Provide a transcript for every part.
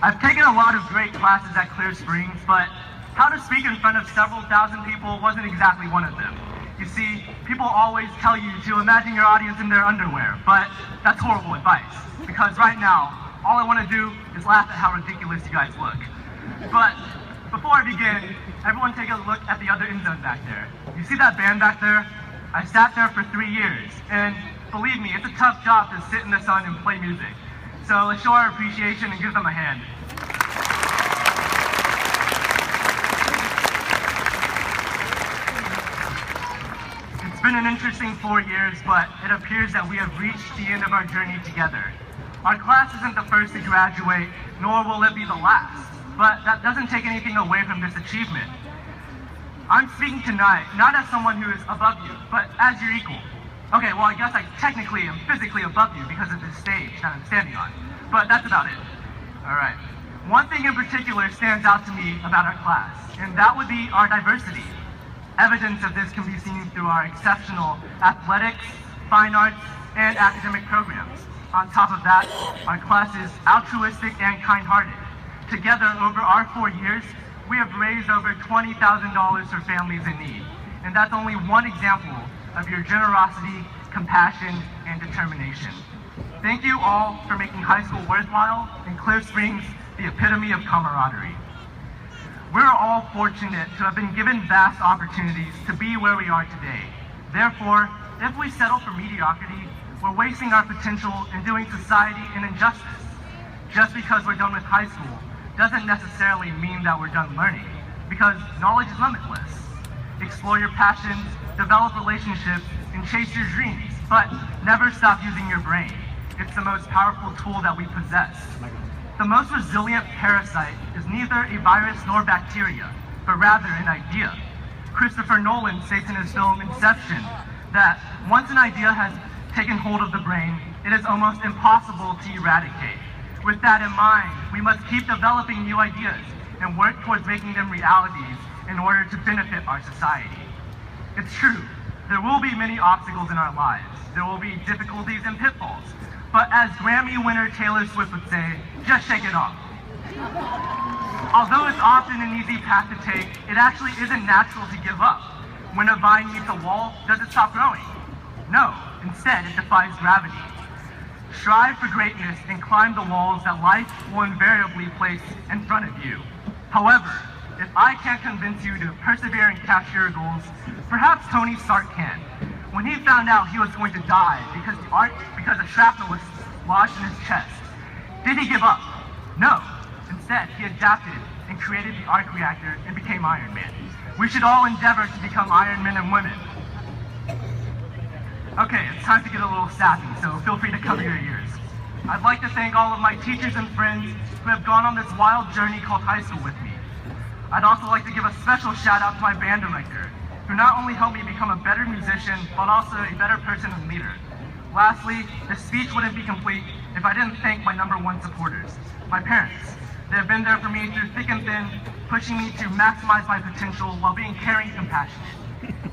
I've taken a lot of great classes at Clear Springs, but how to speak in front of several thousand people wasn't exactly one of them. You see, people always tell you to imagine your audience in their underwear, but that's horrible advice, because right now, all I want to do is laugh at how ridiculous you guys look. But before I begin, everyone take a look at the other end zone back there. You see that band back there? I sat there for 3 years, and believe me, it's a tough job to sit in the sun and play music. So let's show our appreciation and give them a hand. It's been an interesting 4 years, but it appears that we have reached the end of our journey together. Our class isn't the first to graduate, nor will it be the last, but that doesn't take anything away from this achievement. I'm speaking tonight, not as someone who is above you, but as your equal. Okay, well, I guess I technically am physically above you because of this stage that I'm standing on, but that's about it. All right. One thing in particular stands out to me about our class, and that would be our diversity. Evidence of this can be seen through our exceptional athletics, fine arts, and academic programs. On top of that, our class is altruistic and kind-hearted. Together, over our 4 years, we have raised over $20,000 for families in need. And that's only one example of your generosity, compassion, and determination. Thank you all for making high school worthwhile and Clear Springs the epitome of camaraderie. We're all fortunate to have been given vast opportunities to be where we are today. Therefore, if we settle for mediocrity, we're wasting our potential and doing society an injustice. Just because we're done with high school doesn't necessarily mean that we're done learning, because knowledge is limitless. Explore your passions, develop relationships, and chase your dreams, but never stop using your brain. It's the most powerful tool that we possess. The most resilient parasite is neither a virus nor bacteria, but rather an idea. Christopher Nolan states in his film Inception that once an idea has taken hold of the brain, it is almost impossible to eradicate. With that in mind, we must keep developing new ideas and work towards making them realities in order to benefit our society. It's true, there will be many obstacles in our lives. There will be difficulties and pitfalls. But as Grammy winner Taylor Swift would say, just shake it off. Although it's often an easy path to take, it actually isn't natural to give up. When a vine meets a wall, does it stop growing? No, instead it defies gravity. Strive for greatness and climb the walls that life will invariably place in front of you. However, if I can't convince you to persevere and capture your goals, perhaps Tony Stark can. When he found out he was going to die because a shrapnel was lodged in his chest, did he give up? No. Instead, he adapted and created the arc reactor and became Iron Man. We should all endeavor to become Iron Men and women. Okay, it's time to get a little sappy, so feel free to cover your ears. I'd like to thank all of my teachers and friends who have gone on this wild journey called high school with me. I'd also like to give a special shout out to my band director, who not only helped me become a better musician, but also a better person and leader. Lastly, this speech wouldn't be complete if I didn't thank my #1 supporters, my parents. They have been there for me through thick and thin, pushing me to maximize my potential while being caring and compassionate.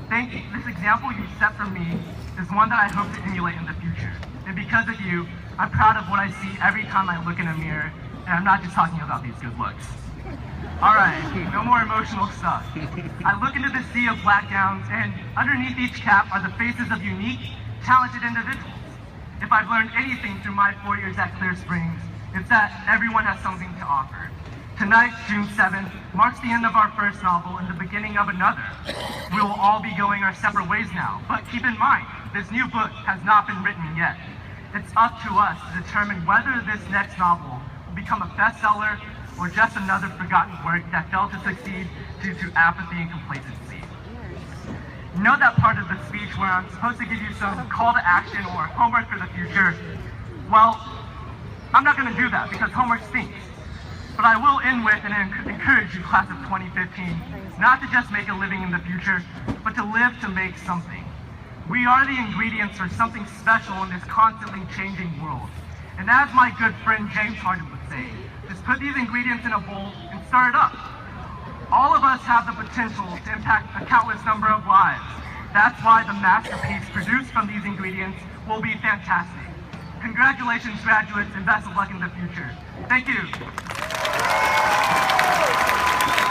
Thank you. This example you set for me is one that I hope to emulate in the future. And because of you, I'm proud of what I see every time I look in a mirror, and I'm not just talking about these good looks. All right, no more emotional stuff. I look into the sea of black gowns, and underneath each cap are the faces of unique, talented individuals. If I've learned anything through my 4 years at Clear Springs, it's that everyone has something to offer. Tonight, June 7th, marks the end of our first novel and the beginning of another. We will all be going our separate ways now, but keep in mind, this new book has not been written yet. It's up to us to determine whether this next novel will become a bestseller or just another forgotten work that failed to succeed due to apathy and complacency. You know that part of the speech where I'm supposed to give you some call to action or homework for the future? Well, I'm not going to do that because homework stinks. But I will end with and encourage you, class of 2015, not to just make a living in the future, but to live to make something. We are the ingredients for something special in this constantly changing world. And as my good friend James Harden would say, just put these ingredients in a bowl and stir it up. All of us have the potential to impact a countless number of lives. That's why the masterpiece produced from these ingredients will be fantastic. Congratulations, graduates, and best of luck in the future. Thank you.